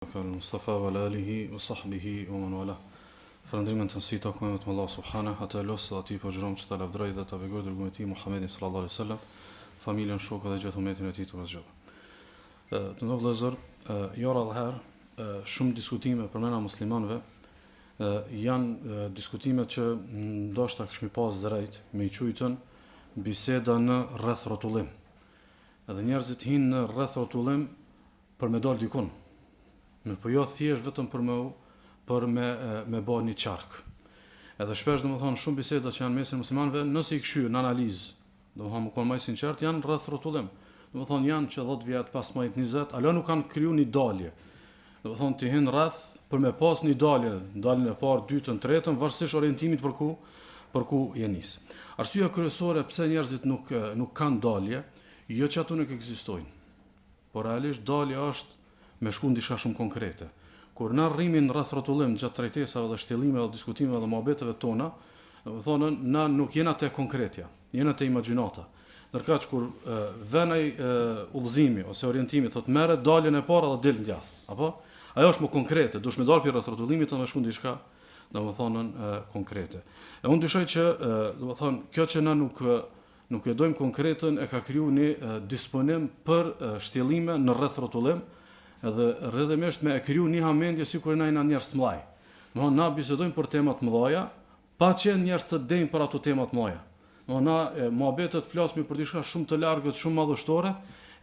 Mustafa wa alihi wa sahbihi wa man wala. Falëndrimin të nësi takojmë të Allah subhanahu atë losë ati për gjërom që të lavdroj dhe të avegoj dërgumë e ti Muhammedin sallallahu alaihi sallam, familjen, shokë dhe gjithë umetin e ti të rëzgjët. Të ndovë lezër, jora dhe herë, shumë diskutime për mena muslimanve, janë diskutime që ndoshta këshmi pas drejt me i qujtën biseda në rreth rrotullim. Edhe njerëzit hinë në rreth rrotullim për me dalë dikun. Po jo thjesht vetëm për me bërë një qark. Edhe shpesh domethënë shumë biseda që janë mesin muslimanëve, nëse i këshyr në analizë, domethënë më kon më sinqert, janë rreth rrotullim. Domethënë janë që 10 vjet pas më 20, alo nuk kanë kriju një dalje. Domethënë ti hin rreth për me pas një dalje, daljen e parë, dytën, tretën, varësisht orientimit për ku je nis. Arsyeja kryesore pse njerëzit nuk kanë dalje, jo që ato nuk ekzistojnë. Por realisht dalja është me shku në diçka shumë konkrete. Kur na rrimin rreth rrotullim gjatë trajtesave dhe shtellimeve dhe diskutimeve dhe mohabeteve tona, thonë na nuk jena te konkretja, jena te imagjinata. Ndërkaq kur vjen ai udhëzimi ose orientimi thotë merre daljen e parë dhe del ngjath. Apo ajo është më konkrete, duhet me dalë për rreth rrotullimit të më shku në diçka, domethënë konkrete. E unë dyshoj që domethënë kjo që na nuk e dojmë konkretën e ka kriju një disponim për shtjellime në rreth rrotullim, edhe rrëdhëmisht me e kriju një hamendje sikur na jena njerëz të mëdhaj. Domthonë na bisedojmë për tema të mëdha, pa qenë njerëz të denj për ato tema të mëdha. Domthonë na mohabetet flasim për diçka shumë të largët, shumë madhështore,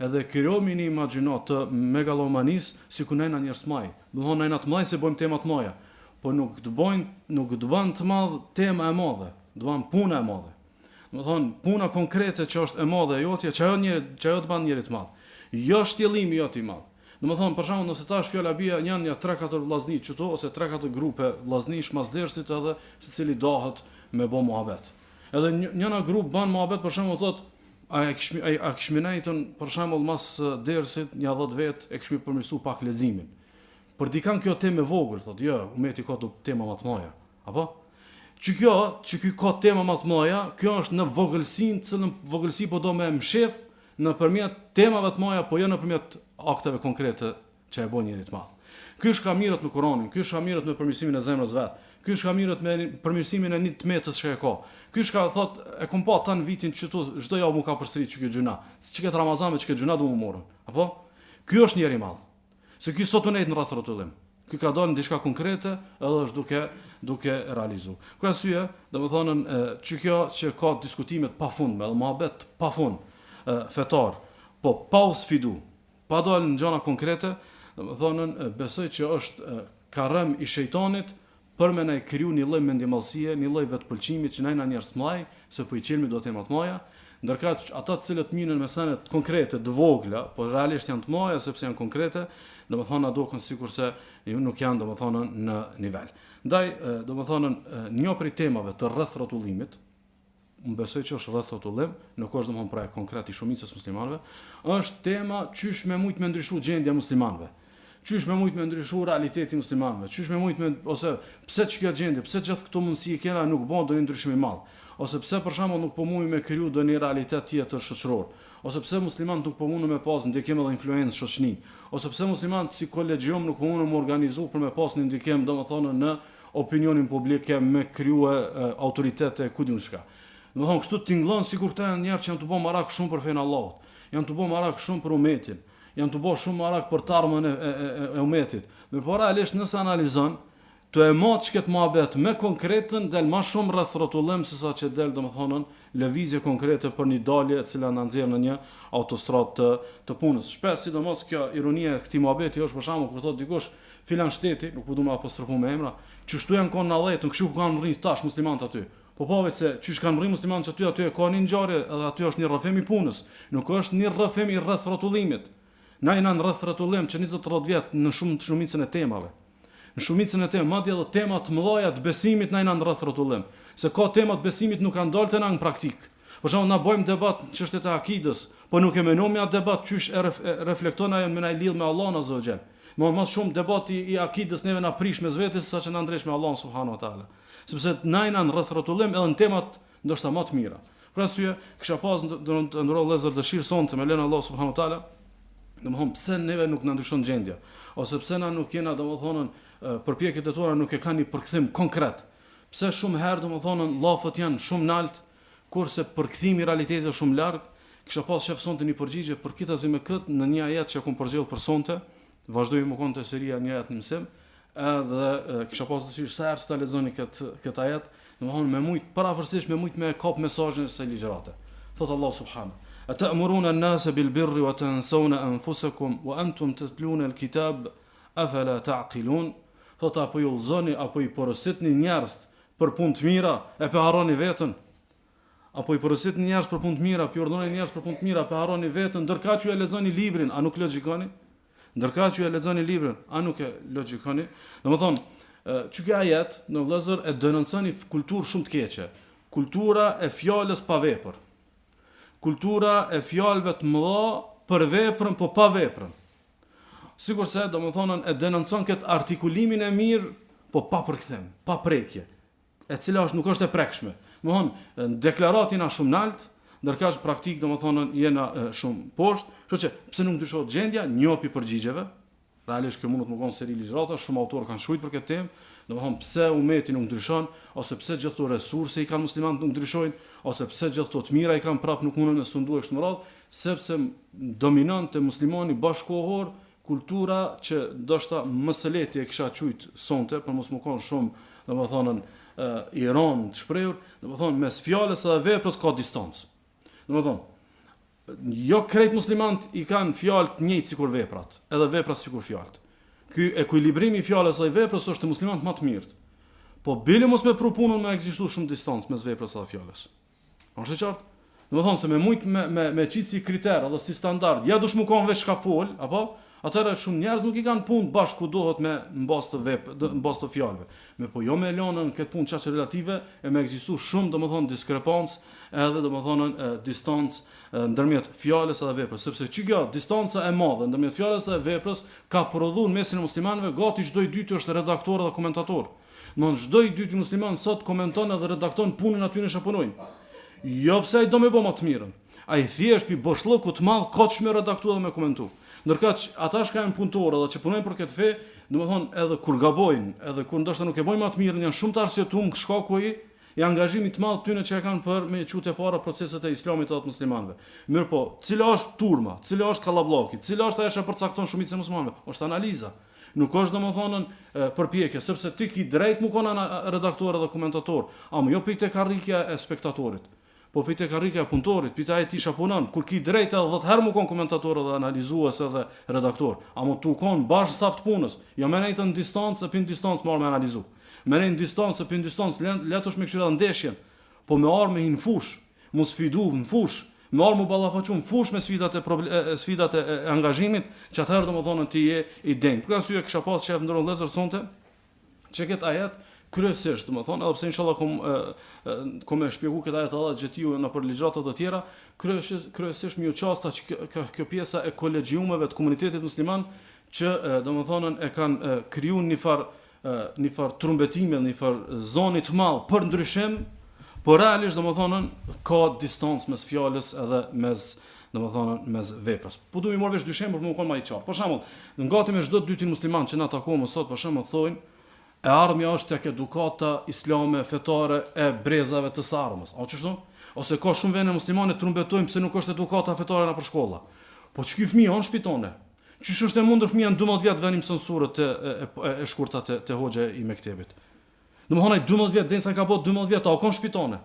edhe krijojmë një imagjinat të megalomanis sikur na jena njerëz të mëdhaj. Domthonë na jena të mëdhaj se bëjmë tema të mëdha, po nuk të bën të madh tema e madhe, do bën puna e madhe. Domthonë puna konkrete që është e madhe jotja, që ajo të bën njëri të madh. Jo shtjellimi jot i madh. Domethënë për shembull nëse tash fjala bie janë 3-4 vllaznik çto ose 3-4 grupe vllaznish masdersit edhe secili dohet me bë muhabet. Edhe njëna grup bën muhabet për shembull thotë a kishmi nejtën për shembull mas dersit 10 vet e kishmi përmirësu pak leximin. Për dikan kjo temë e vogël thotë jo, umeti ka do tema më të mëdha. Apo? Ky ka tema më të mëdha, kjo është në vogëlsinë, cilën vogëlsi po do me mshef nëpërmjet temave të mëdha, po jo nëpërmjet akteve konkrete që e bën njëri të madh. Ky është kamirët në Kur'anin, ky është kamirët me përmirësimin e zemrës vet. Ky është kamirët me përmirësimin e një tmetës që e ka. Ky është ka thot e kom pa tan vitin çtu çdo javë më ka përsërit çka gjuna. Çka Ramazan me çka gjuna do më morën. Apo? Ky është njëri i madh. Se ky sot unë në rreth rrotullim. Ky ka dalë në diçka konkrete edhe është duke realizuar. Kur arsye, domethënë kjo që ka diskutime të pafundme, edhe mohabet pafund fetar, po pa u sfidu, pa dalë në gjëra konkrete, domethënë besoj që është karrem i shejtanit për me na kriju një lloj mendjemallësie, një lloj vetpëlqimi që na jena njerëz të mëdhaj, se po i qelmi do tema të mëdha, ndërkaq ata të cilët minën me sene të konkrete, të vogla, po realisht janë të mëdha sepse janë konkrete, domethënë duken sikurse nuk janë domethënë në nivel. Ndaj domethënë një prej temave të rreth rrotullimit, unë besoj që është rreth rrotullim, nuk është domethënë pra konkret i shumicës muslimanëve, është tema çysh me mujt me ndryshu gjendja e muslimanëve. Çysh me mujt me ndryshu realiteti i muslimanëve, çysh me mujt me ose pse ç'kjo gjendje, pse gjithë këto mundësi i kena nuk bën ndonjë ndryshim i madh, ose pse për shembull nuk po mundemi me kriju ndonjë realitet tjetër shoqëror, ose pse muslimanët nuk po mundën me pas ndikim edhe influencë shoqëni, ose pse muslimanët si kolegjium nuk po mundën me organizu për me pas një ndikim domethënë në opinionin publik me krijuar autoritete ku diun çka. Domethënë kështu tingëllon sikur këta janë njerëz që janë të bë marak shumë për fen Allahut, janë të bë marak shumë për umetin, janë të bë shumë marak për tarmën e umetit. Me por realisht nëse analizon, të e mot çket mohabet me konkretën del më shumë rreth rrotullim sesa që del domethënë lëvizje konkrete për një dalje e cila na nxjerr në një autostradë të punës. Shpesh sidomos kjo ironia e këtij mohabeti është për shembull kur thotë dikush filan shteti, nuk po duam apostrofu me emra, çështu janë kon në 10, kështu kanë rrinë tash muslimanët aty. Po pavet se çish kanë rrinë muslimanët aty e ka një ngjarje edhe aty është një rrëfim i punës, nuk është një rrëfim i rreth rrotullimit. Na jena në rreth rrotullim që 20-30 vjet në shumicën e temave. Në shumicën e temave, madje edhe tema të mëdha të besimit na jena në rreth rrotullim. Se ka tema të besimit nuk kanë dalë te na në praktik. Për shembull na bëjmë debat në çështjet e akidës, po nuk e menojmë atë debat çysh e reflekton ajo me na lidh me Allahun azza wa xal. Më shumë debati i akidës neve na prish mes vetes saqë na ndresh me Allahun subhanahu wa taala. Sepse na jena në rreth rrotullim edhe në temat ndoshta më të mira. Për arsye, kisha pas të ndroj vëllezër dëshirë sonte me lehen Allah subhanahu wa taala Domethënë pse neve nuk na ndryshon gjendja, ose pse na nuk jena domethënë përpjekjet e tona nuk e kanë një përkthim konkret. Pse shumë herë domethënë llafët janë shumë lart, kurse përkthimi i realitetit është shumë larg. Kisha pas shef sonte një përgjigje për kitazi me kët në një ajet që kam përgjigj për sonte. Vazhdoj më konte seria një ajet në mësim, edhe kisha pas dëshirë sa herë ta lexoni këtë ajet, domethënë me shumë parafërsisht me kap mesazhin e kësaj ligjërate. Thot Allah subhanahu: "Ata'muruna an-nasa bil-birri wa tansawna anfusakum wa antum tatluna al-kitab afala ta'qilun." Thot apo ju udhëzoni apo i porositni njerëz për punë të mira e pe harroni veten. Apo i porositni njerëz për punë të mira, pi urdhëroni njerëz për punë të mira, pe harroni veten, ndërkaq ju e lexoni librin, a nuk logjikoni? Ndërkaq ju e lexoni librin, a nuk e logjikoni? Domethënë, çu kjo ajet në vëllazër e denonconi kulturë shumë të keqe. Kultura e fjalës pa vepër. Kultura e fjalëve të mëdha për veprën, po pa veprën. Sigurisht domethënë e denoncon këtë artikulimin e mirë, po pa përkthim, pa prekje, e cila nuk është e prekshme. Domethënë deklaratin është shumë lart, ndërkaq praktik domethënë jena shumë poshtë. Kështu që pse nuk ndryshohet gjendja, njopi përgjigjeve. Realisht kjo mund të më kon seri ligjërata, shumë autorë kanë shkruar për këtë temë. Domethënë pse umeti nuk ndryshon, ose pse gjithë këto resurse i kanë muslimanët nuk ndryshojnë, ose pse gjithë këto të mira i kanë prapë nuk mundën të sunduar kështu më radh, sepse dominant te muslimani bashkëkohor kultura që ndoshta më së lehti e kisha thujt sonte, por mos më kon shumë domethënë Iran të shprehur, domethënë mes fjalës edhe veprës ka distancë. Domethënë jo krejt muslimanët i kanë fjalë të njëjtë sikur veprat, edhe veprat sikur fjalët. Ky ekuilibrimi i fjalës dhe veprës është te muslimanët më të mirë. Po bile mos me propunën me ekzistuar shumë distancë mes veprës dhe fjalës. Është e qartë? Domethënë se me qitë si kriter edhe si standard, ja dush më kanë veç çka fol, apo atëherë shumë njerëz nuk i kanë punë bashkë ku duhet me mbas të fjalëve. Me po jo me lënën këtë punë çështë relative e me ekzistuar shumë domethënë diskrepancë edhe domethënë distancë ndërmjet fjalës edhe veprës, sepse kjo distanca e madhe ndërmjet fjalës edhe veprës ka prodhuar mesin e muslimanëve, gati çdo i dyti është redaktor dhe komentator. Domthonë çdo i dyti musliman sot komenton edhe redakton punën aty në punojnë. Jo pse ai do me bë më të mirën. Ai thjesht pi boshllëku të madh ka çmë redaktuar dhe me komentu. Ndërkaq ata që kanë punëtorë dhe që punojnë për këtë fe, domethënë edhe kur gabojnë, edhe kur ndoshta nuk e bojnë më të mirën, janë shumë të arsyetuar shkaku i angazhimit të madh tyne që e kanë për me çutë para proceset e islamit të muslimanëve. Mirë po, cila është turma, cila është kallabllaki, cila është ajo që përcakton shumicën e muslimanëve? Është analiza. Nuk është domethënë përpjekje, sepse ti ki drejt më kon redaktor edhe komentator, ama jo tek karrika e spektatorit. Po tek karrika e punëtorit, ai ti shapunon, kur ki drejt edhe 10 herë më kon komentator edhe analizues edhe redaktor, ama tu kon bash saft punës. Jo më në distancë, pin distancë marr me analizu. Me në distancë, pin distancë, letosh me këshira ndeshjen, po me armë në fush, mos sfidu në fush, me armë ballafaqu në fush me sfidat e angazhimit, që atëherë domethënë ti je i denj. Për arsye kisha pas shef ndër vëllezër sonte, që këtë ajet kryesisht domethënë, edhe pse inshallah kom e shpjegoj këtë ajet edhe gjetiu në për ligjrata të tjera, kryesisht më u çasta që kjo pjesa e kolegjiumeve të komunitetit musliman që domethënë e kanë krijuar një far trumbetime, një far zoni të madh për ndryshim, por realisht domethënë ka distancë mes fjalës edhe mes veprës. Po duhet të marrë vesh dy shembull për më kon më i qartë. Për shembull, ngati me çdo dytin musliman që na takojmë sot, për shembull thonë e armja është tek edukata islame fetare e brezave të sarmës. A çështo? Ose ka shumë vende muslimane trumbetojnë pse nuk është edukata fetare në shkolla. Po ç'ky fëmijë on shpitone. Çish është e mundur fëmia në 12 vjet vënë mëson surët e shkurta te hoxha i mektebit. Domethënë ai 12 vjet densa ka bë 12 vjet, au kon shpitone.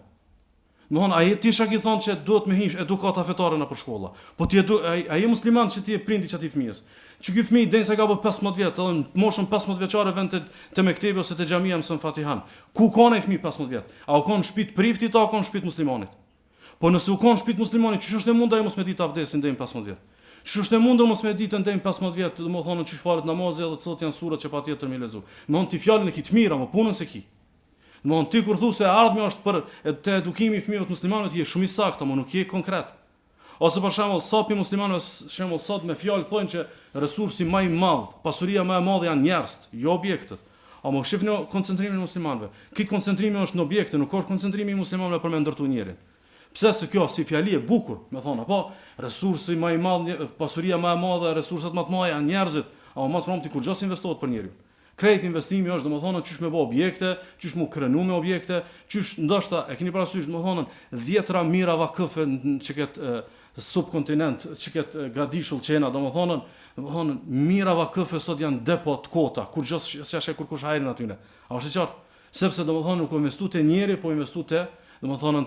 Domethënë ai ti shaki thon se duhet me hish edukata fetare në shkolla. Po ti ai musliman që ti e prindi çati fëmijës. Që ky fëmijë densa ka bë 15 vjet, edhe në moshën 15 vjeçare vën te mektebi ose te xhamia mëson Fatihan. Ku kanë ai fëmijë 15 vjet? A u kanë shtëpi priftit apo kanë shtëpi muslimanit? Po nëse u kanë shtëpi muslimanit, çish është e mundur ai mos me ditë avdesin deri në 15 vjet? Çish është e mundur mos me ditë deri në 15 vjet, domethënë çish falet namazi edhe çot janë surat që patjetër me lezu. Domthon ti fjalën e ki të mira, më punën se ki. Domthon ti kur thu se ardhmja është për te edukimi i fëmijëve të muslimanëve, ti je shumë i saktë, ama nuk je konkret. Ose për shembull, sapi muslimanëve, shembull sot me fjalë thonë që resursi më i madh, pasuria më e madhe janë njerëzit, jo objektet. Ama shifni koncentrimin e muslimanëve. Ky koncentrimi është në objekte, nuk është koncentrimi i muslimanëve për me ndërtu njërin. Pse se kjo si fjali e bukur, me thonë, apo resursi më i madh, pasuria më e madhe, resurset më të mëdha janë njerëzit, apo mas promti kur gjos investohet për njeriu. Krejt investimi është domethënë çysh me bë objekte, çysh mu krenu me objekte, çysh ndoshta e keni parasysh domethënë 10 mirava këfe që ketë subkontinent, që ketë gadishull qena, domethënë mirava këfe sot janë depot kota, kur gjos s'ja kur kush hajrin aty ne. A është e qartë? Sepse domethënë nuk investu te njeri, po investu te domethënë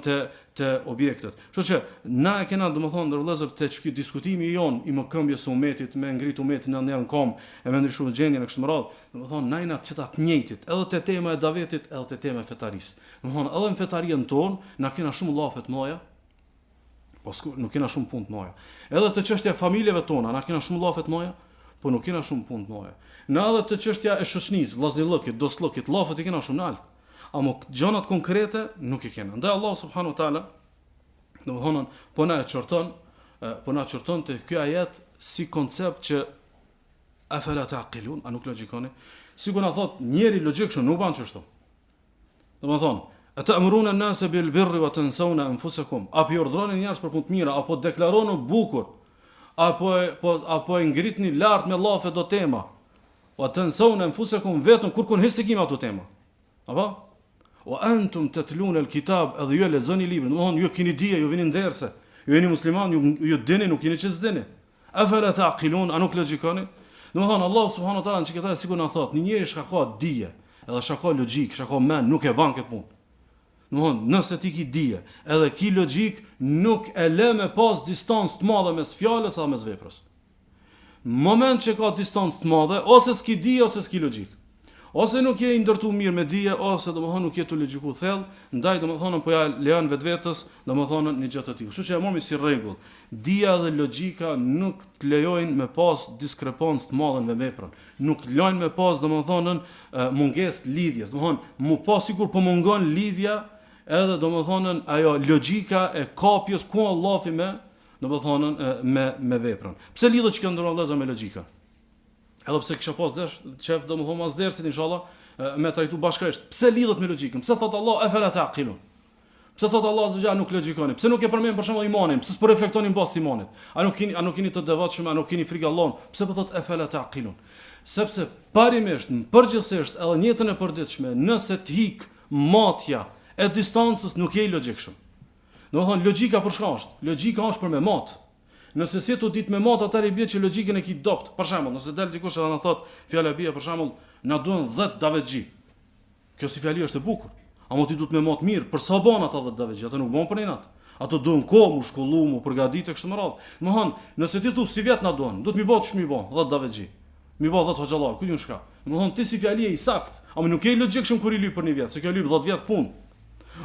te objektet. Kështu që na e kena domethënë ndër vëllezër te çky diskutimi jon i mëkëmbjes së umetit me ngrit umetin në kom e me ndryshuar gjendjen e kështu me radhë. Domethënë na jena çeta të njëjtit, edhe te tema e davetit, edhe te tema e fetarisë. Domethënë edhe në fetarinë tonë na kena shumë llafe të mëdha. Po nuk kena shumë punë të mëdha. Edhe te çështja e familjeve tona na kena shumë llafe të mëdha, po nuk kena shumë punë të mëdha. Në edhe te çështja e shoqënisë, vllazëllëkit, dostllëkit, llafet i kena shumë lart. Amo gjonat konkrete nuk i kena. Ndaj Allah subhanahu wa taala, domethënë po na çorton te ky ajet si koncept që afala taqilun, a nuk logjikoni? Sigur na thot njeri logjikshëm nuk ban çështo. Domethënë, ata'muruna an-nasa bil birri wa tansawna anfusakum. Apo urdhroni njerëz për punë të mira, apo deklaroni bukur, apo e ngritni lart me llafe do tema. Wa tansawna anfusakum vetëm kur hissim ato tema. Apo wa antum tatluna al-kitab, edhe ju lexoni librin, domthon ju keni dije, ju vini nderse, ju jeni musliman, ju dini, nuk jeni çes dini. Afala taqilun, a nuk logjikoni? Domthon Allah subhanahu wa taala në çka sikur na thot, një njeri shka ka dije, edhe shka ka logjik, shka ka mend, nuk e bën këtë punë. Domthon nëse ti ki dije, edhe ki logjik, nuk e lë me pas distancë të madhe mes fjalës apo mes veprës. Moment që ka distancë të madhe, ose s'ki dije ose s'ki logjik. Ose nuk je i ndërtu mirë me dije, ose domethënë nuk je tu logjiku thellë, ndaj domethënë po ja lejon vetvetes, domethënë një gjë të tillë. Kështu që e marrim si rregull, dija dhe logjika nuk të lejojnë me pas diskrepancë të madhe me veprën. Nuk lejojnë me pas domethënë mungesë lidhjes. Domethënë mu pas sikur po mungon lidhja, edhe domethënë ajo logjika e kapjes ku Allahu me domethënë me veprën. Pse lidhet që ndron vëllezër me logjika? Edhe pse kisha pas dash, çef domethënë mas dersit inshallah, me trajtu bashkërisht. Pse lidhet me logjikën? Pse thot Allah afala taqilun? Pse thot Allah azza nuk logjikoni? Pse nuk e përmend për shembull imanin? Pse s'po reflektoni mbas imanit? A nuk keni të devotshëm, a nuk keni frikë Allahun? Pse po thot afala taqilun? Sepse parimisht, përgjithsisht edhe në jetën e përditshme, nëse të hik matja e distancës nuk je i logjikshëm. Domethënë logjika për çka është? Logjika është për me mat. Nëse si tu ditë me mat atëri bie që logjikën e ki dopt. Për shembull, nëse del dikush edhe na thot fjala bie për shembull, na duhen 10 davetxhi. Kjo si fjali është e bukur. Amo ti duhet me mat mirë, për sa bën ata 10 davetxhi? Ato nuk bën për ninat. Ato duhen kohë, mu shkollu, mu përgatitë kështu me radhë. Domthon, nëse ti thu si vjet na duhen, duhet mi bë ç'mi bë, 10 davetxhi. Mi bë 10 hoxhallar, ku diun çka. Domthon ti si fjali je i sakt, ama nuk je logjikshëm kur i lyp për një vjet, se kjo lyp 10 vjet punë.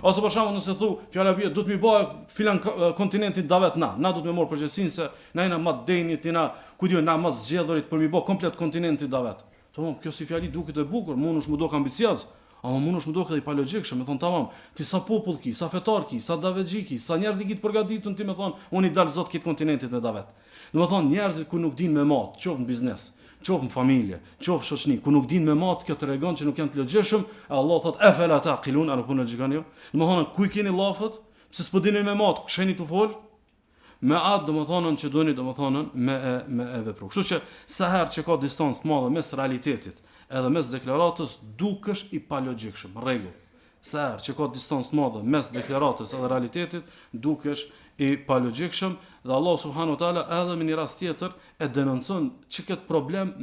Ose për shembull nëse thu fjala bie do të më bëj filan kontinentin davet na do të më marr përgjegjësinë se na jena më denit na ku diu na më zgjedhurit për më bëj komplet kontinentin davet. Tamam, kjo si fjali duket e bukur, mundush më dok ambicioz, ama mundush më dok edhe pa logjikshëm, më thon tamam, ti sa popull ki, sa fetar ki, sa davetxhi ki, sa njerëz i kit përgatitur ti më thon, unë i dal zot kit kontinentit me davet. Do të thon njerëzit ku nuk dinë me mat, qoftë në biznes, qoftë në familje, qoftë shoqni, ku nuk dinë me mat, kjo tregon që nuk janë të logjikshëm, Allah thot afala taqilun, apo nuk logjikoni ju? Do të thonë ku i keni llafët, pse s'po dini me mat, kusheni tu fol? Me atë do të thonë që duheni do të thonë me vepru. Kështu që sa herë që ka distancë të madhe mes realitetit edhe mes deklaratës, dukesh i pa logjikshëm, rregull. Sa herë që ka distancë të madhe mes deklaratës edhe realitetit, dukesh i pa logjikshëm, dhe Allah subhanahu wa taala edhe në një rast tjetër e denoncon që këtë problem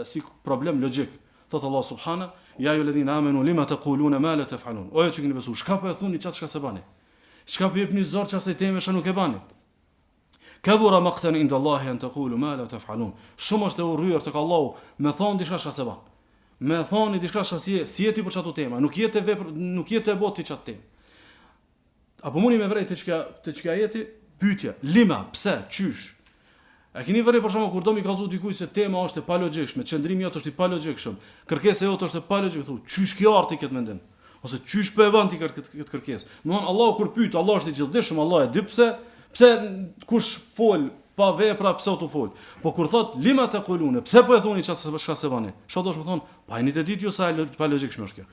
si problem logjik. Thot Allah subhanahu: "Ya ayyuhalladhina amanu lima taquluna ma la taf'alun." O ju që keni besuar, çka po e thoni çka s'e bani? Çka po jepni zor çasaj teme që nuk e bani? Kabura maqtan inda Allahi an taqulu ma la taf'alun. Shumë është e urryer tek Allahu me thon diçka s'e ban. Me thoni diçka si jeti për çato tema, nuk jete vepër, nuk jete boti çat tem. Apo mundi me vrej të çka jeti, pyetje, lima, pse, çysh? A keni vërej për shkakun kur do mi kallzu dikujt se tema është e pa logjikshme, qendrimi jot është i pa logjikshëm, kërkesa jote është e pa logjikshme, thu, çysh kjo arti këtë mendim? Ose çysh po e bën ti këtë kërkesë? Domthon Allahu kur pyet, Allah është i gjithdijshëm, Allah e di pse kush fol pa vepra pse u fol. Po kur thot lima taqulune, pse po e thoni çka se bani? Çfarë do të thon? Pa jeni të ditë ju sa pa logjikshme është kjo.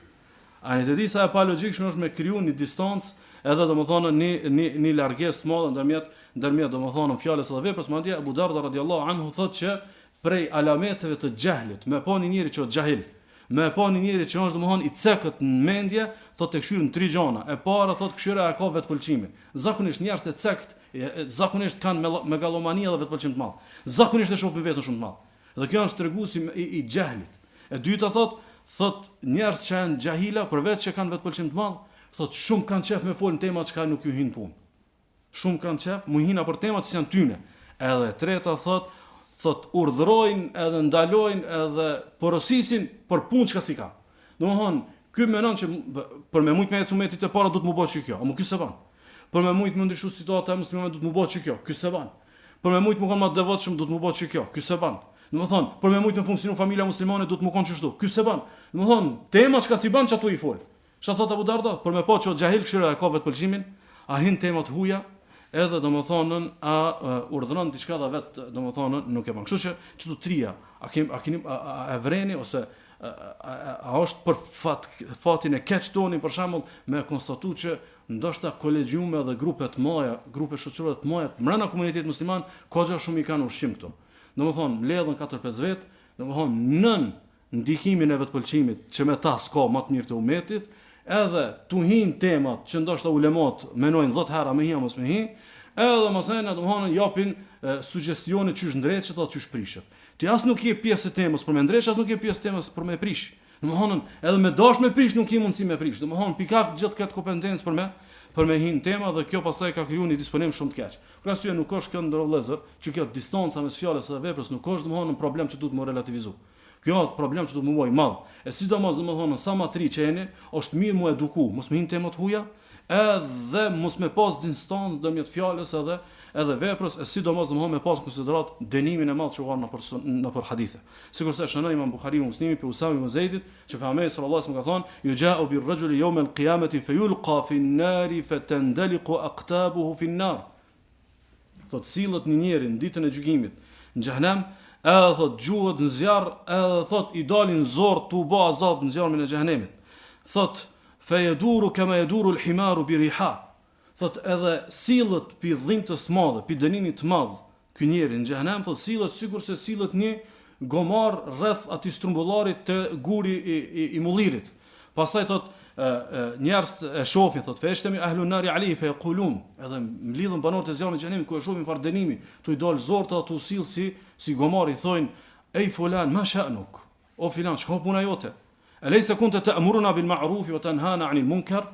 Aniteti sa e pa logjikshme është me kriju një distancë edhe domethënë një largesë të madhe ndërmjet domethënë fjalës së veprës. Madje Abu Darda radhiyallahu anhu thotë që prej alameteve të xehlit, me pa një njeri që është xahil, me pa një njeri që është domethënë i cekët në mendje, thotë të këshyrin 3 gjona. E para thotë këshyra e ka vetpëlqimi. Zakonisht njerëz të cekt, zakonisht kanë megalomani dhe vetpëlqim të madh. Zakonisht e shohin veten shumë të madh. Dhe kjo është treguesi i xehlit. E dyta thotë njerëz që janë xahila, përveç që kanë vetpëlqim të madh, thotë shumë kanë qef me folën tema që nuk ju hin punë. Shumë kanë qef, mu hina për temat që janë tyne. Edhe treta thotë urdhërojnë edhe ndalojnë edhe porosisin për punë që si ka. Domethënë, ky menon që për me shumë me ecumetit e para do të më bëj kjo, apo ky se ban. Për me shumë më ndryshu situata e muslimanëve do të më bëj kjo, ky se ban. Për me shumë më kanë më devotshëm do të më bëj kjo, ky se ban. Domethënë, për me shumë funksionu familja muslimane do të më kanë çështu, ky se ban. Domethënë, tema që si ban çatu i fol. Çfarë thot Abu Darda? Për me pa që xahil këshira e ka vetpëlqimin, a hin temat huaja, edhe domethënën a urdhëron diçka dha vet, domethënën nuk e bën. Kështu që çdo tria, a vreni ose a është për fatin e keq tonin për shembull me konstatuar që ndoshta kolegjiume dhe grupe të mëdha, grupe shoqërore të mëdha brenda komunitetit musliman koxha shumë i kanë ushqim këto. Domethënë mbledhën 4-5 vet, domethënë nën ndikimin e vetpëlqimit që me ta s'ka më të mirë të umetit, edhe tu hin temat që ndoshta ulemat menojnë 10 herë më hi mos më hi, edhe mësena domethënë japin sugjestione çysh ndreçet apo çysh prishet. Ti as nuk je pjesë e temës për me ndreç, as nuk je pjesë e temës për me prish. Domethënë edhe me dash me prish nuk i mundsi me prish. Domethënë pikaf gjithë këtë kompetencë për me hin tema dhe kjo pastaj ka krijuar një disponim shumë të keq. Për arsye nuk është kjo ndër vëllezër, që kjo distanca mes fjalës dhe veprës nuk është domethënë një problem që duhet të relativizu. Kjo është problem që do të më bëj madh. E sidomos domethënë sa më tri që jeni, është mirë mu eduku, mos më hin tema të huaja, edhe mos me pas distancë ndërmjet fjalës edhe veprës, e sidomos domethënë me pas konsiderat dënimin e madh që ka nëpër hadithe. Sigurisht se shënoi Imam Buhariu Muslimi për Usame ibn Zeidit, që pejgamberi sallallahu alajhi wasallam ka thënë: "Yuja'u bir-rajuli yawm al-qiyamati fayulqa fi an-nari fatandaliqu aqtabuhu fi an-nar." Thot sillet një njeri në ditën e gjykimit në xhenem, edhe thot gjuhët në zjarr, edhe thot i dalin zor tu bë azab në zjarrin e xhenemit. Thot fa yaduru kama yaduru al-himaru bi riha. Thot edhe sillet pi dhimbtës të madhe, pi dënimit të madh. Ky njeri në xhenem thot sillet sikur se sillet një gomar rreth atij strumbullarit të guri i mullirit. Pastaj thot njerëz e shohin thot feshtemi ahlun nari ali fa yaqulun, edhe mlidhen banorët e zjarrit të xhenemit ku e shohin far dënimi, tu i dal zorta tu sill si gomar i thojnë ej fulan ma sha'nuk, o filan çka puna jote? Alaysa kunta ta'muruna bil ma'ruf wa tanhana 'anil munkar?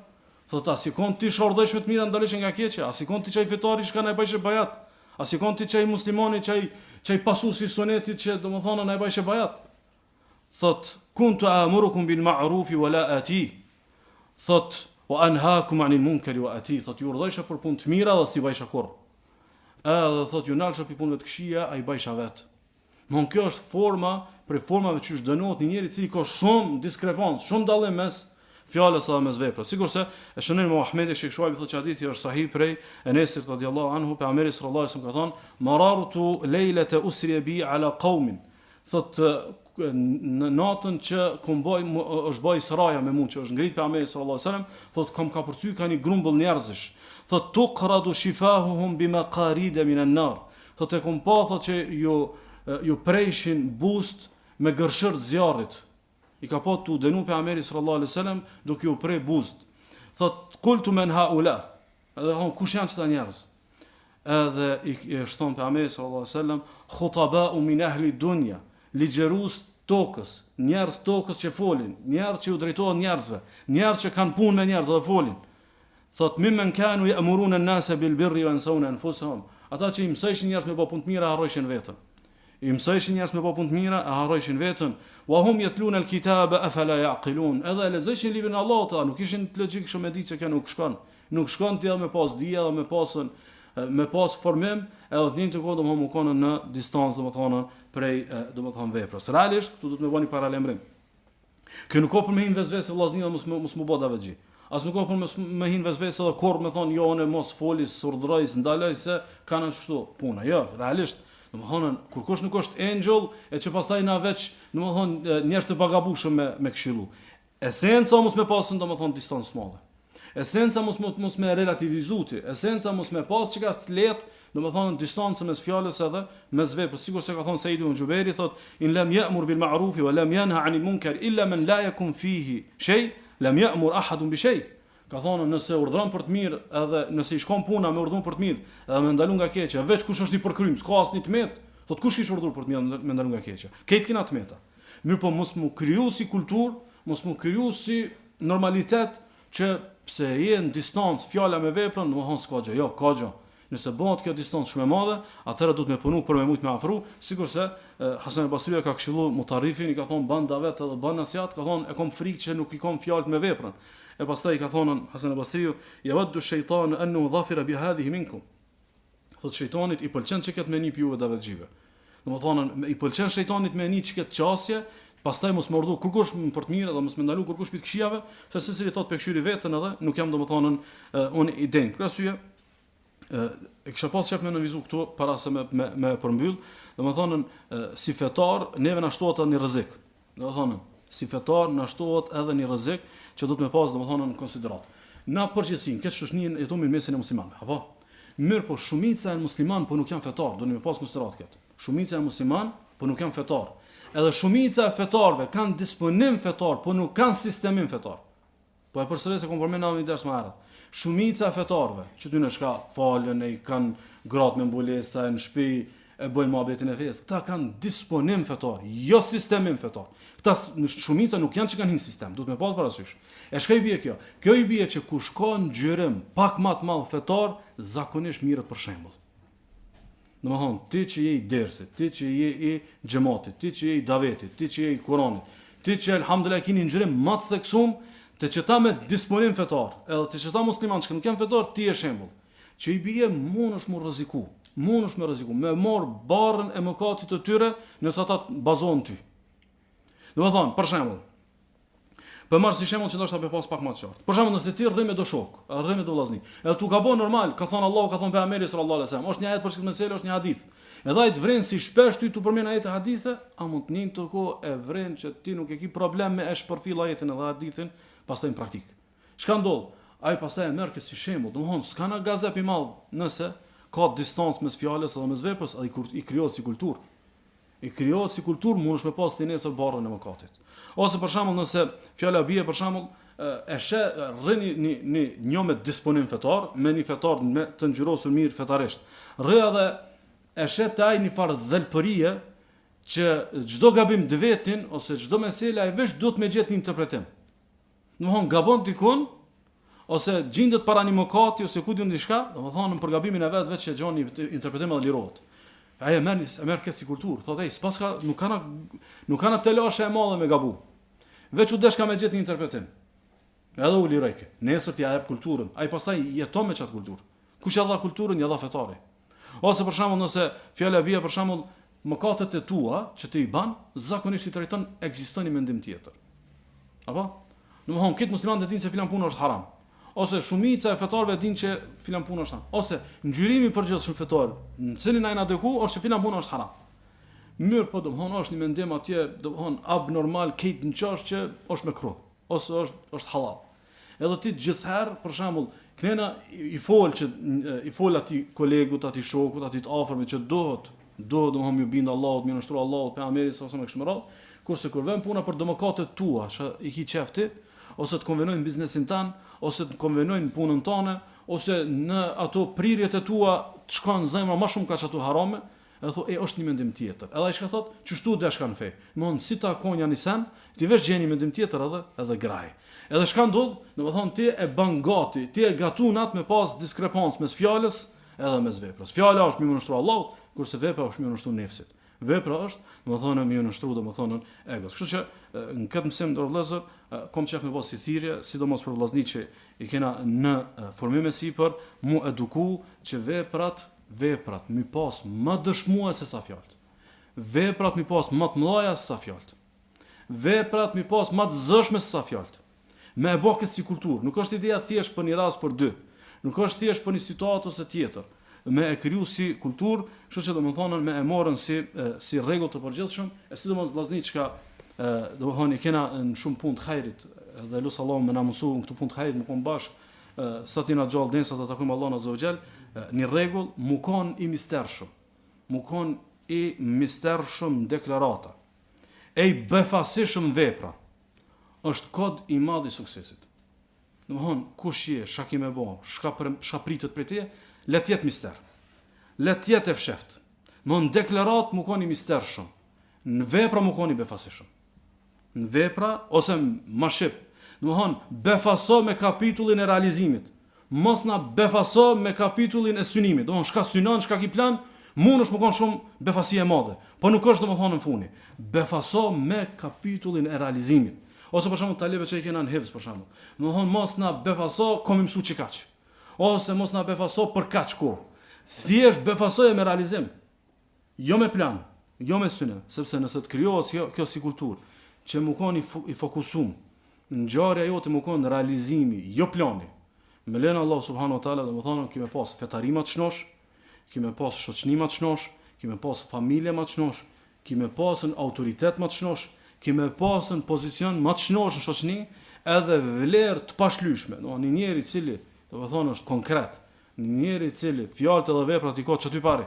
Thot as ikon ti shordhesh me të mira ndalesh nga keqja, as ikon ti çaj fetari shka na e bëjë bajat, as ikon ti çaj muslimani çaj pasuesi sunetit që domethënë na e bëjë bajat. Thot kuntu amurukum bil ma'ruf wa la ati. Thot wa anhaakum 'anil munkari wa ati. Thot ju urdhësha për punë të mira dhe si bëjsha kurr. Edhe thot ju nalsha për punëve të këqija, ai bëjsha vet. Mon kjo është forma për formave që dënohet një njeri i cili ka shumë diskrepancë, shumë dallim mes fjalës dhe mes veprës. Sigurisht e shënon Muhamedi Sheikh Shuaib thotë që hadithi është sahih prej Enesit radhiyallahu anhu, pejgamberi sallallahu alaihi wasallam ka thënë: "Marartu leylata usri bi ala qaumin." Thot në natën që është bëj sraja me mua që është ngrit pejgamberi sallallahu alaihi wasallam, thot kam ka përcy ka një grumbull njerëzish. Thot tuqradu shifahuhum bimaqarid min an-nar. Thot e kom pa thot që ju prejshin bust me gërshër zjarrit. I ka pa tu dënu pejgamberi sallallahu alaihi wasallam duke u prej bust. Thot qultu man haula. Edhe kush janë këta njerëz? Edhe i shton pejgamberi sallallahu alaihi wasallam khutaba'u min ahli dunya, ligjërues tokës, njerëz tokës që folin, njerëz që u drejtohen njerëzve, njerëz që kanë punë me njerëz dhe folin. Thot mimmen kanu ya'muruna an-nasa bil birri wa yansawna anfusahum. Ata që i mësojshin njerëz me bë punë të mira, harrojshin veten. I mësojshin njerëz me bë punë të mira, harrojshin veten. Wa hum yatluna al-kitaba afala ya'qilun. Edhe lexojshin librin e Allahut, nuk ishin të logjikshëm me ditë që kjo nuk shkon. Nuk shkon ti me pas dija dhe me pas formim, edhe të njëjtë kohë domethënë kanë në distancë domethënë prej domethënë veprës. Realisht këtu do të më bëni paralajmërim. Kjo nuk ka për me hin vezvese vllaznia mos më bë davëxhi. As nuk ka për me hin vezvese edhe kur më thon jo ne mos folis, urdhroj, ndaloj se kanë ashtu puna. Jo, realisht domethënë kur nuk është angel e që pastaj na veç domethënë njerëz të bagabushëm me këshillu. Esenca mos me pasën domethënë distancë madhe. Esenca mos me relativizuti, esenca mos me pas që ka të letë, domethënë distancë mes fjalës edhe mes veprës. Sikur se ka thënë Said ibn Jubairi thot in lam ya'mur bil ma'ruf wa lam yanha 'anil munkar illa man la yakun fihi shay lam ya'mur ahadun bi shay. Ka thonë nëse urdhron për të mirë edhe nëse i shkon puna me urdhën për të mirë edhe me ndalu nga keqja, veç kush është i përkrym, s'ka asnjë tmet, thot kush kish urdhëruar për të mirë me ndalu nga keqja. Këtë kena tmeta. Mirë po mos mu kriju si kulturë, mos mu kriju si normalitet që pse je në distancë fjala me veprën, domethënë s'ka gjë, jo, ka gjë. Nëse bëhet kjo distancë shumë e madhe, atëherë duhet me punu për me mujt me afru, sikurse Hasan al-Basri ka këshilluar Mutarrifin, i ka thonë ban davet edhe ban nasihat, ka thonë e kam frikë që nuk i kam fjalët me veprën. E pastaj ka thonë Hasan al-Basriu, yawaddu ash-shaytanu annahu dhafira bi hadhihi minkum. Thot shejtanit i pëlqen që këtë meni juve davetxhive. Domethënë i pëlqen shejtanit meni që këtë qasje, pastaj mos më urdhë kurkush për të mirë dhe mos më ndalu kurkush për të këqijave, se secili thot pe këshyri veten edhe nuk jam domethënë unë i den. Për arsye e kisha pas shef me nënvizu këtu para se me përmbyll, domethënë si fetar neve na shtohet edhe një rrezik. Domethënë si fetar na shtohet edhe një rrezik që duhet me pas domethënë në konsiderat. Na përgjithësinë këtë shoqëni jetojmë në mesin e muslimanëve, apo? Mirë, po shumica e musliman po nuk janë fetar, do ne me pas konsiderat këtë. Shumica e musliman po nuk janë fetar. Edhe shumica e fetarëve kanë disponim fetar, po nuk kanë sistemim fetar. Po e përsëris se kom përmendur në ders më herët. Shumica e fetarëve, që ty në shka falën e i kanë gratë me mbulesa në shtëpi, e bëjnë muhabetin e fesë, këta kanë disponim fetar, jo sistemim fetar. Këta shumica nuk janë që kanë një sistem, duhet me pas parasysh. E shka i bie kjo? Kjo i bie që kush ka ngjyrim pak më të madh fetar, zakonisht mirët për shembull. Domethënë, ti që je i dersit, ti që je i xhamatit, ti që je i davetit, ti që je i Kuranit, ti që elhamdulillah keni ngjyrim më të theksuar, të qëta me disponim fetar, edhe të qëta musliman që nuk janë fetar, ti e shembull. Që i bie mund është më rreziku, me marr barrën e mëkatit të tyre nëse ata bazohen ty. Domethënë, për shembull, për marr si shembull që ndoshta be pas pak më të qartë. Për shembull, nëse ti rrë me do shok, rrë me do vllazni, edhe tu ka bën normal, ka thënë Allahu, ka thënë pejgamberi sallallahu alajhi wasallam, është një ajet për këtë meselë, është një hadith. Edhe ai të vren si shpesh ty tu përmend ajete hadithe, a mund të nin të kohë e vren që ti nuk e ke problem me e shpërfill ajetin edhe hadithin, pastaj në praktik. Çka ndodh? Ai pastaj e merr këtë si shembull, domthon s'ka na gazep i madh nëse ka distancë mes fjalës edhe mes veprës, ai i krijohet si kulturë. I krijohet si kulturë, mundesh me pas ti nesër barrën e mëkatit. Ose për shembull nëse fjala bie për shembull e shë rrëni një me disponim fetar, me një fetar me të ngjyrosur mirë fetarisht. Rrë edhe e shë të ai një farë dhelpërie që çdo gabim të vetin ose çdo mesela ai veç duhet me gjetë një interpretim. Domthon gabon dikun ose gjendet para një mëkati ose ku diun diçka, domethënë për gabimin e vet veç që gjoni interpretim edhe lirohet. Ai e merr këtë si kulturë, thotë ai, s'pas ka nuk kanë të lashë e madhe me gabu. Veç u desh ka me gjetë një interpretim. Edhe u lirojke. Nesër t'i jap kulturën. Ai pastaj jeton me çat kulturë. Kush ja dha kulturën, ja dha fetari. Ose për shembull nëse fjala bie për shembull mëkatet e tua që ti i ban, zakonisht i trajton ekziston një mendim tjetër. Apo? Domthon këtë muslimanët e dinë se filan punë është haram. Ose shumica e fetarëve dinë që filan punë është haram. Ose ngjyrimi i përgjithshëm fetar, në cilin ai na deku, është që filan punë është haram. Mirë, po domthon është një mendim atje, domthon abnormal, këtë në çështë që është me kruh, ose është halal. Edhe ti gjithherë, për shembull, knena i fol atij kolegut, atij shokut, atij të afërmit që duhet domthon më bind Allahut, më nështru Allahut, pejgamberit ose më kështu me radhë, kurse kur vjen puna për domëkatet tua, që i ki qefti, ose të konvenojnë biznesin tan, ose të konvenojnë punën tënde, ose në ato prirjet e tua të shkon zemra më shumë ka çatu harame, edhe thotë është një mendim tjetër. Edhe ai çka thotë, çështu desh kanë fe. Domthon si ta konja nisen, ti vesh gjeni mendim tjetër edhe graj. Edhe çka ndodh, domethënë ti e bën gati, ti e gatun atë me pas diskrepancë mes fjalës edhe mes veprës. Fjala është më nështru Allahut, kurse vepra është më nështru nefsit. Vepra është, domethënë më nështru domethënë egos. Kështu që në këtë mësim të vëllezër, kom qef me pas si thirrje, sidomos për vëllezërit që i kena në formime sipër, mu eduku që veprat mi pas më dëshmuese se sa fjalët. Veprat mi pas më të mëdha se sa fjalët. Veprat mi pas më të zëshme se sa fjalët. Me e bëkët si kulturë, nuk është ideja thjesht për një rast për dy, nuk është thjesht për një situatë ose tjetër, me e kriju si kulturë, kështu që domethënë me e morën si rregull të përgjithshëm, e sidomos vllazniç që domethënë i kena në shumë punë të hajrit, dhe lutë Allahu më na mësu në këtë punë të hajrit, më kon bashk, sa ti na gjallë den sa të takojmë Allahun azza wa xal, një rregull, më kon i mistershëm. Më kon i mistershëm deklarata. E i befasishëm vepra. Është kod i madh i suksesit. Domthon, kush je, çka ke më bë, çka pritet prej teje, le të jetë mister. Le të jetë e fsheft. Në deklarat më kon i mistershëm. Në vepra më kon i befasishëm. Në vepra ose më ship. Domthon, befaso me kapitullin e realizimit. Mos na befaso me kapitullin e synimit. Domthon, çka synon, çka ki plan, mund është më kon shumë befasi e madhe. Po nuk është domethënë në funi. Befaso me kapitullin e realizimit. Ose për shembull talebe që i kena në hifz për shembull. Domethënë mos na befaso komi mësu çikaç. Ose mos na befaso për kaç kohë. Thjesht befasoje me realizim. Jo me plan, jo me synim, sepse nëse të krijohet kjo si kulturë, që më kon i fokusum, ngjarja jote më kon realizimi, jo plani. Me lenë Allah subhanahu wa taala, domethënë kime pas fetarima të shnosh, kime pas shoqënima të shnosh, kime pas familje më të shnosh, kime pasën autoritet më të shnosh, kime pasën pozicion më të shnosh në shoqëni, edhe vlerë të pashlyeshme. Do një njeri i cili, domethënë është konkret, një njeri i cili fjalët edhe veprat i ka çty pare.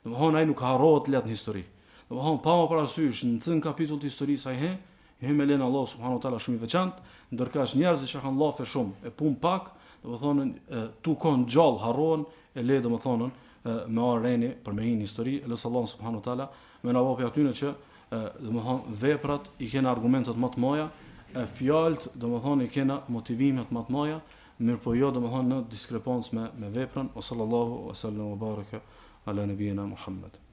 Domethënë ai nuk harrohet let në histori. Domethënë pa më parasysh në cën kapitull të historisë ai me lenë Allah subhanahu wa taala shumë i veçantë, ndërka është njerëz që kanë llafe shumë e punë pak, domethënë tu kanë gjallë harrohen e le domethënë me arreni për me hin histori, elus Allah subhanahu wa taala me na vapi aty në që domethënë veprat i kanë argumentet më të mëdha, fjalët domethënë i kanë motivimet më të mëdha, mirë po jo domethënë në diskrepancë me veprën, o sallallahu wa sallam wa baraka ala nabiyina Muhammad.